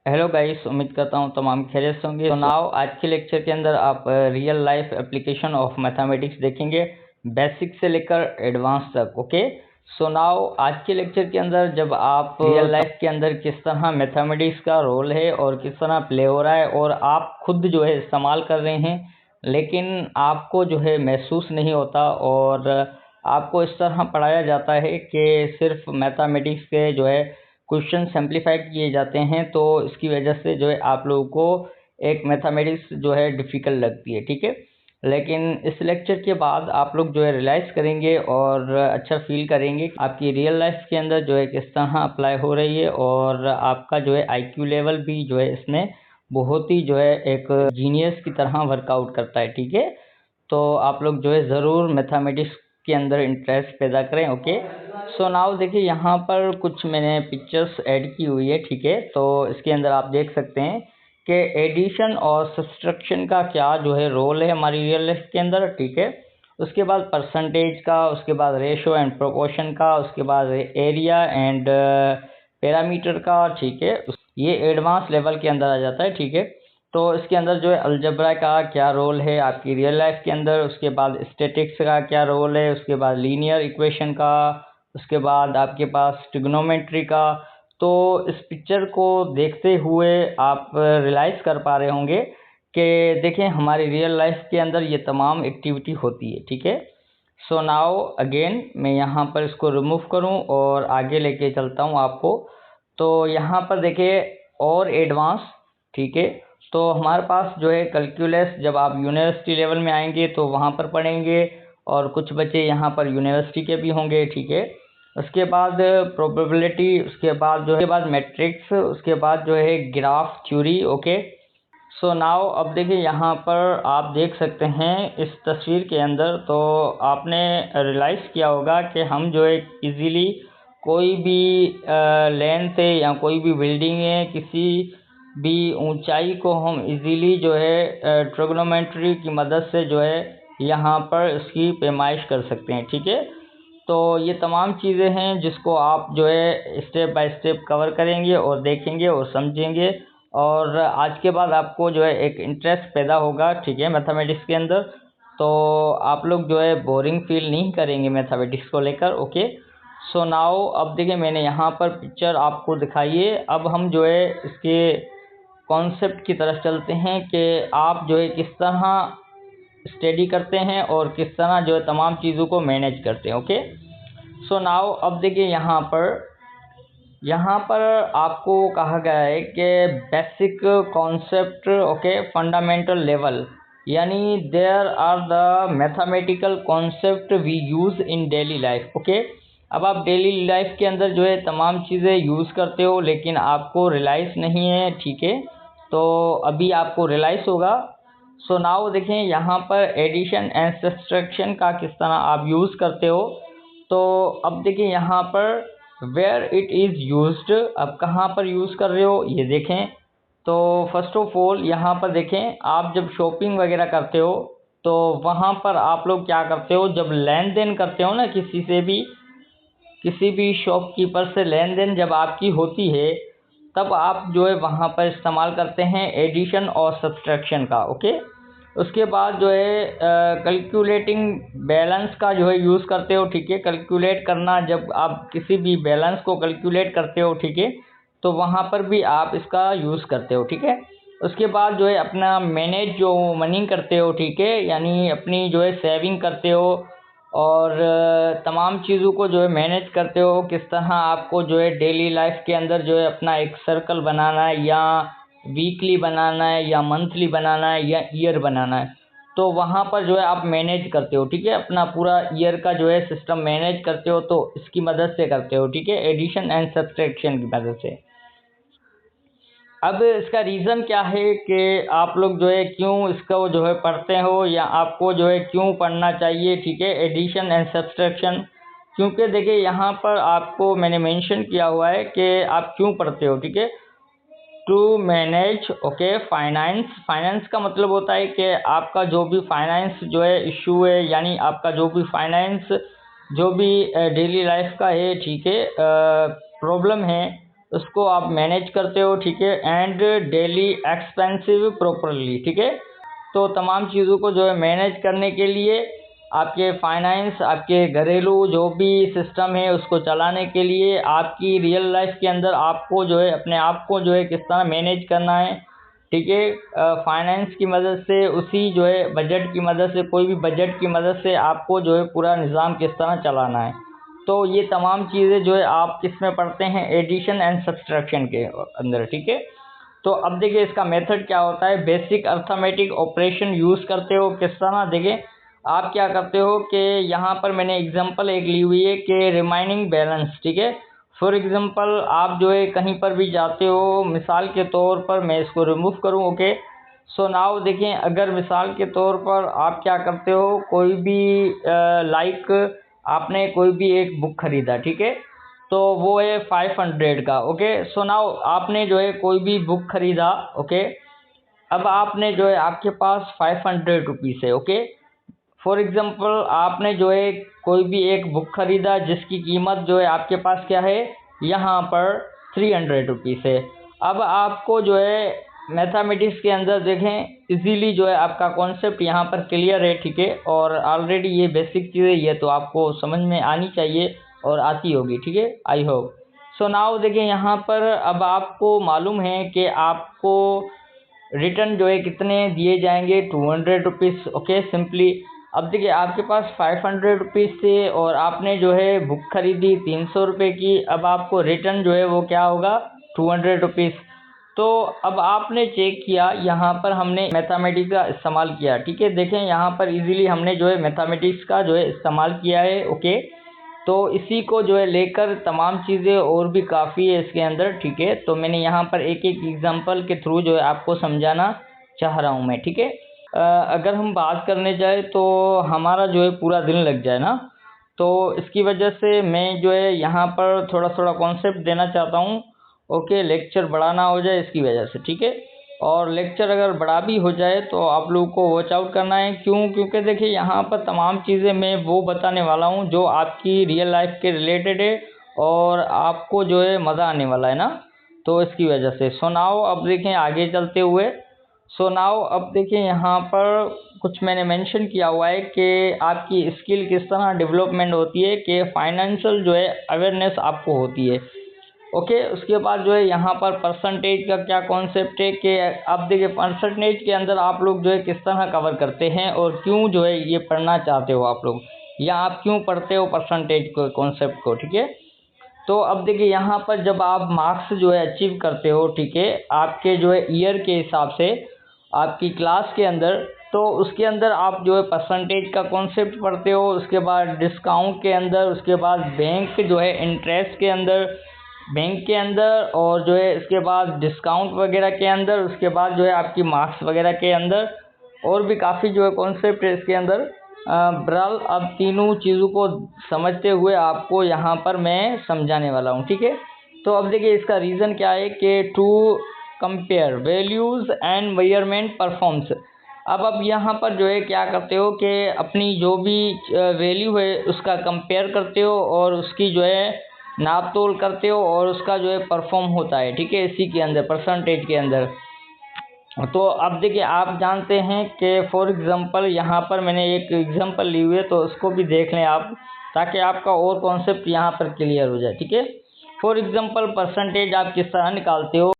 Hello guys, उम्मीद करता हूँ तमाम खैरियत से होंगे। तो नाउ आज के लेक्चर के अंदर आप real life application of mathematics देखेंगे, बेसिक से लेकर एडवांस तक। ओके, सो नाउ आज के लेक्चर के अंदर जब आप रियल लाइफ के अंदर किस तरह मैथमेटिक्स का रोल है और किस तरह प्ले हो रहा है और आप खुद जो है इस्तेमाल कर रहे हैं, लेकिन आपको जो है महसूस नहीं होता और आपको इस तरह पढ़ाया जाता है कि सिर्फ मैथमेटिक्स के जो है क्वेश्चन सिंप्लीफाइड किए जाते हैं, तो इसकी वजह से जो है आप लोगों को एक मैथमेटिक्स जो है डिफ़िकल्ट लगती है। ठीक है, लेकिन इस लेक्चर के बाद आप लोग जो है रियलाइज़ करेंगे और अच्छा फील करेंगे आपकी रियल लाइफ के अंदर जो है किस तरह अप्लाई हो रही है और आपका जो है आईक्यू लेवल भी जो है इसमें बहुत ही जो है एक जीनियस की तरह वर्कआउट करता है। ठीक है, तो आप लोग जो है ज़रूर मैथमेटिक्स के अंदर इंटरेस्ट पैदा करें। ओके, सो नाउ देखिए यहाँ पर कुछ मैंने पिक्चर्स ऐड की हुई है। ठीक है, तो इसके अंदर आप देख सकते हैं कि एडिशन और सब्सट्रैक्शन का क्या जो है रोल है हमारी रियल लाइफ के अंदर। ठीक है, उसके बाद परसेंटेज का, उसके बाद रेशो एंड प्रोपोर्शन का, उसके बाद एरिया एंड पैरामीटर का। ठीक है, ये एडवांस लेवल के अंदर आ जाता है। ठीक है, तो इसके अंदर जो है अलजेब्रा का क्या रोल है आपकी रियल लाइफ के अंदर, उसके बाद स्टैटिक्स का क्या रोल है, उसके बाद लीनियर इक्वेशन का, उसके बाद आपके पास ट्रिग्नोमेट्री का। तो इस पिक्चर को देखते हुए आप रियलाइज़ कर पा रहे होंगे कि देखें हमारी रियल लाइफ के अंदर ये तमाम एक्टिविटी होती है। ठीक है, सो नाउ अगेन मैं यहाँ पर इसको रिमूव करूँ और आगे लेके चलता हूँ आपको। तो यहाँ पर देखिए और एडवांस। ठीक है, तो हमारे पास जो है कैलकुलस जब आप यूनिवर्सिटी लेवल में आएंगे तो वहाँ पर पढ़ेंगे और कुछ बच्चे यहाँ पर यूनिवर्सिटी के भी होंगे। ठीक है, उसके बाद प्रोबेबिलिटी, उसके बाद जो है मैट्रिक्स, उसके बाद जो है graph theory. Okay, so now अब देखिए यहाँ पर आप देख सकते हैं इस तस्वीर के अंदर, तो आपने रियलाइज़ किया होगा कि हम जो है इजीली कोई भी लेंथ है या कोई भी बिल्डिंग है, किसी भी ऊंचाई को हम इजीली जो है ट्रिग्नोमेट्री की मदद से जो है यहाँ पर इसकी पैमाइश कर सकते हैं। ठीक है, तो ये तमाम चीज़ें हैं जिसको आप जो है स्टेप बाय स्टेप कवर करेंगे और देखेंगे और समझेंगे और आज के बाद आपको जो है एक इंटरेस्ट पैदा होगा। ठीक है, मैथमेटिक्स के अंदर, तो आप लोग जो है बोरिंग फील नहीं करेंगे मैथमेटिक्स को लेकर। ओके, सो नाउ अब देखिए मैंने यहाँ पर पिक्चर आपको दिखाई है। अब हम जो है इसके कॉन्सेप्ट की तरफ चलते हैं कि आप जो है किस तरह स्टडी करते हैं और किस तरह जो है तमाम चीज़ों को मैनेज करते हैं। ओके, सो नाउ अब देखिए यहाँ पर आपको कहा गया है कि basic concept, okay, fundamental level, यानी there are the mathematical concept we use in daily life. Okay, अब आप डेली लाइफ के अंदर जो है तमाम चीज़ें यूज़ करते हो लेकिन आपको रियलाइज़ नहीं है। ठीक है, तो अभी आपको रियलाइज़ होगा। सो नाउ देखें यहाँ पर एडिशन एंड सब्सट्रैक्शन का किस तरह आप यूज़ करते हो। तो अब देखिए यहाँ पर वेयर इट इज़ यूज्ड, अब कहाँ पर यूज़ कर रहे हो ये देखें। तो फर्स्ट ऑफ ऑल यहाँ पर देखें, आप जब शॉपिंग वगैरह करते हो तो वहाँ पर आप लोग क्या करते हो, जब लेन देन करते हो ना किसी से भी, किसी भी शॉपकीपर से लेन देन जब आपकी होती है, तब आप जो है वहाँ पर इस्तेमाल करते हैं एडिशन और सब्सट्रैक्शन का। ओके, उसके बाद जो है कैलकुलेटिंग बैलेंस का जो है यूज़ करते हो। ठीक है, कैलकुलेट करना, जब आप किसी भी बैलेंस को कैलकुलेट करते हो, ठीक है, तो वहाँ पर भी आप इसका यूज़ करते हो। ठीक है, उसके बाद जो है अपना मैनेज जो मनी करते हो। ठीक है, यानी अपनी जो है सेविंग करते हो और तमाम चीज़ों को जो है मैनेज करते हो, किस तरह आपको जो है डेली लाइफ के अंदर जो है अपना एक सर्कल बनाना है, या वीकली बनाना है, या मंथली बनाना है, या ईयर बनाना है, तो वहाँ पर जो है आप मैनेज करते हो। ठीक है, अपना पूरा ईयर का जो है सिस्टम मैनेज करते हो, तो इसकी मदद से करते हो। ठीक है, एडिशन एंड सब्सट्रैक्शन की मदद से। अब इसका रीज़न क्या है कि आप लोग जो है क्यों इसको जो है पढ़ते हो, या आपको जो है क्यों पढ़ना चाहिए। ठीक है, एडिशन एंड सब्सट्रैक्शन, क्योंकि देखिए यहाँ पर आपको मैंने मेंशन किया हुआ है कि आप क्यों पढ़ते हो। ठीक है, टू मैनेज, ओके, फाइनेंस का मतलब होता है कि आपका जो भी फाइनेंस जो है इशू है, यानी आपका जो भी फाइनेंस जो भी डेली लाइफ का है, ठीक है, प्रॉब्लम है, उसको आप मैनेज करते हो, ठीक है, एंड डेली एक्सपेंसिव प्रॉपरली, ठीक है। तो तमाम चीज़ों को जो है मैनेज करने के लिए आपके फाइनेंस, आपके घरेलू जो भी सिस्टम है उसको चलाने के लिए आपकी रियल लाइफ के अंदर आपको जो है अपने आप को जो है किस तरह मैनेज करना है, ठीक है। फाइनेंस की मदद से, उसी जो है बजट की मदद से, कोई भी बजट की मदद से आपको जो है पूरा निज़ाम किस तरह चलाना है। तो ये तमाम चीज़ें जो है आप किस में पढ़ते हैं, एडिशन एंड सब्सट्रैक्शन के अंदर, ठीक है। तो अब देखिए इसका मेथड क्या होता है। बेसिक अर्थमेटिक ऑपरेशन यूज़ करते हो किस तरह, देखिए आप क्या करते हो कि यहाँ पर मैंने एग्जांपल एक ली हुई है कि रिमाइनिंग बैलेंस, ठीक है। फॉर एग्जांपल आप जो है कहीं पर भी जाते हो, मिसाल के तौर पर मैं इसको रिमूव करूँ, ओके। सो नाउ देखें, अगर मिसाल के तौर पर आप क्या करते हो, कोई भी लाइक आपने कोई भी एक बुक खरीदा, ठीक है, तो वो है 500 का, ओके। सो नाउ आपने जो है कोई भी बुक खरीदा, ओके। अब आपने जो है आपके पास 500 रुपीज़ है, ओके। फॉर एग्जांपल आपने जो है कोई भी एक बुक खरीदा जिसकी कीमत जो है आपके पास क्या है, यहाँ पर 300 रुपीज़ है। अब आपको जो है मैथमेटिक्स के अंदर देखें इजीली जो है आपका कॉन्सेप्ट यहाँ पर क्लियर है, ठीक है, और ऑलरेडी ये बेसिक चीज़ें ये तो आपको समझ में आनी चाहिए और आती होगी, ठीक है, आई होप। सो नाउ देखिए यहाँ पर अब आपको मालूम है कि आपको रिटर्न जो है कितने दिए जाएंगे, 200 रुपीज़, ओके, सिंपली। अब देखिए आपके पास 500 रुपीज़ थे और आपने जो है बुक खरीदी 300 रुपये की। अब आपको रिटर्न जो है वो क्या होगा, 200 रुपीज़। तो अब आपने चेक किया, यहाँ पर हमने मैथमेटिक्स का इस्तेमाल किया, ठीक है। देखें यहाँ पर इजीली हमने जो है मैथमेटिक्स का जो है इस्तेमाल किया है, ओके। तो इसी को जो है लेकर तमाम चीज़ें और भी काफ़ी है इसके अंदर, ठीक है। तो मैंने यहाँ पर एक एक एग्जांपल के थ्रू जो है आपको समझाना चाह रहा हूँ मैं, ठीक है। अगर हम बात करने जाए तो हमारा जो है पूरा दिन लग जाए ना, तो इसकी वजह से मैं जो है यहाँ पर थोड़ा थोड़ा कॉन्सेप्ट देना चाहता हूँ, ओके। लेक्चर बड़ा ना हो जाए इसकी वजह से, ठीक है। और लेक्चर अगर बड़ा भी हो जाए तो आप लोगों को वॉच आउट करना है, क्यों, क्योंकि देखिए यहाँ पर तमाम चीज़ें मैं वो बताने वाला हूँ जो आपकी रियल लाइफ के रिलेटेड है और आपको जो है मज़ा आने वाला है ना, तो इसकी वजह से। सो नाउ अब देखें आगे चलते हुए, सो नाउ अब देखिए यहाँ पर कुछ मैंने मेंशन किया हुआ है कि आपकी स्किल किस तरह डेवलपमेंट होती है, कि फाइनेंशियल जो है अवेयरनेस आपको होती है, ओके। उसके बाद जो है यहाँ पर परसेंटेज का क्या कॉन्सेप्ट है कि अब देखिए परसेंटेज के अंदर आप लोग जो है किस तरह कवर करते हैं और क्यों जो है ये पढ़ना चाहते हो आप लोग, या आप क्यों पढ़ते हो परसेंटेज को, कॉन्सेप्ट को, ठीक है। तो अब देखिए यहाँ पर जब आप मार्क्स जो है अचीव करते हो, ठीक है, आपके जो है ईयर के हिसाब से आपकी क्लास के अंदर, तो उसके अंदर आप जो है परसेंटेज का कॉन्सेप्ट पढ़ते हो। उसके बाद डिस्काउंट के अंदर, उसके बाद बैंक जो है इंटरेस्ट के अंदर, बैंक के अंदर, और जो है इसके बाद डिस्काउंट वगैरह के अंदर, उसके बाद जो है आपकी मार्क्स वगैरह के अंदर, और भी काफ़ी जो है कॉन्सेप्ट है इसके अंदर। बहरहाल अब तीनों चीज़ों को समझते हुए आपको यहाँ पर मैं समझाने वाला हूँ, ठीक है। तो अब देखिए इसका रीज़न क्या है कि to compare values and measurement performs. अब यहाँ पर जो है क्या करते हो कि अपनी जो भी वैल्यू है उसका कंपेयर करते हो और उसकी जो है नाप तोल करते हो और उसका जो है परफॉर्म होता है, ठीक है, इसी के अंदर परसेंटेज के अंदर। तो अब देखिए आप जानते हैं कि फॉर एग्ज़ाम्पल यहाँ पर मैंने एक एग्ज़ाम्पल ली हुई है, तो उसको भी देख लें आप, ताकि आपका और कॉन्सेप्ट यहाँ पर क्लियर हो जाए, ठीक है। फॉर एग्ज़ाम्पल परसेंटेज आप किस तरह निकालते हो।